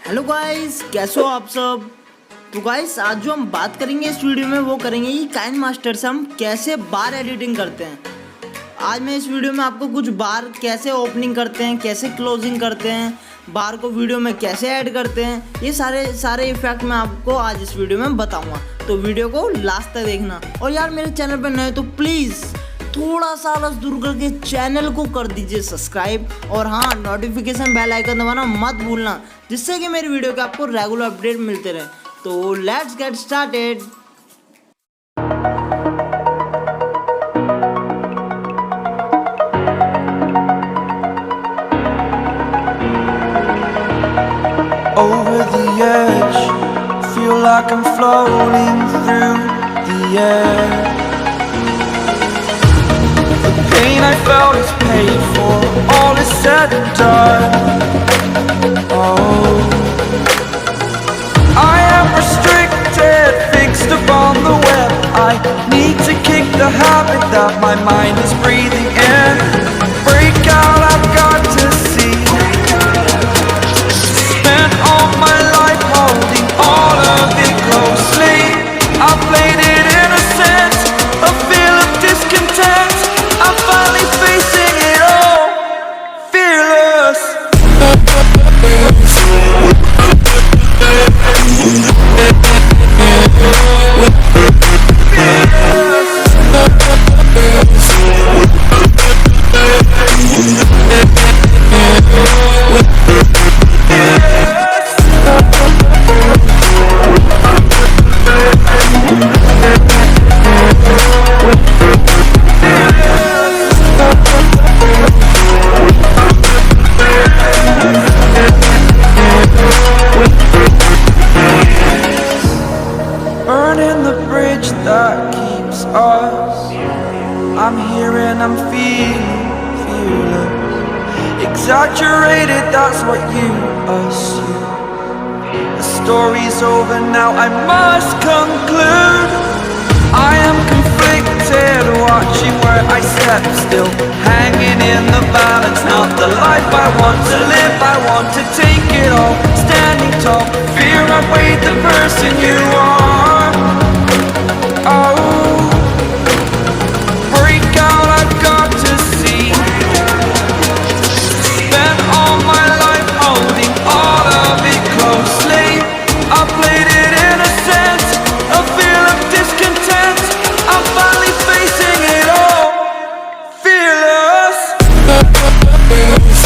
Hello guys, कैसे हो आप सब। तो गाइस आज जो हम बात करेंगे इस वीडियो में वो करेंगे कि काइनमास्टर से हम कैसे बार एडिटिंग करते हैं। आज मैं इस वीडियो में आपको कुछ बार कैसे ओपनिंग करते हैं, कैसे क्लोजिंग करते हैं, बार को वीडियो में कैसे ऐड करते हैं, ये सारे इफेक्ट मैं आपको आज इस वीडियो में बताऊंगा। तो वीडियो को लास्ट तक देखना। और यार मेरे चैनल पर नए तो प्लीज़ थोड़ा सा आलस दूर करके चैनल को कर दीजिए सब्सक्राइब, और हाँ नोटिफिकेशन बेल आइकन दबाना मत भूलना, जिससे कि मेरी वीडियो के आपको रेगुलर अपडेट मिलते रहे। तो let's get started. Over the edge, feel like I'm floating through the air. The pain I felt is paid for, all is said and done. Oh, I am restricted, fixed upon the web. I need to kick the habit that my mind is breathing in. Break out, I've got to see. Spent all my life holding all of it closely. I played it innocent, a feel of discontent. I'm finally facing it all, fearless. Burning the bridge that keeps us. I'm here and I'm feeling fearless. Exaggerated, that's what you assume. The story's over now, I must conclude. I am conflicted, watching where I step still, hanging in the balance. Not the life I want to live, I want to take it all. Standing tall, fear I weighed the person you are. Oh, break out, I've got to see. Spent all my life holding all of it closely. I played it innocent, a feel of discontent. I'm finally facing it all, fearless. Fearless.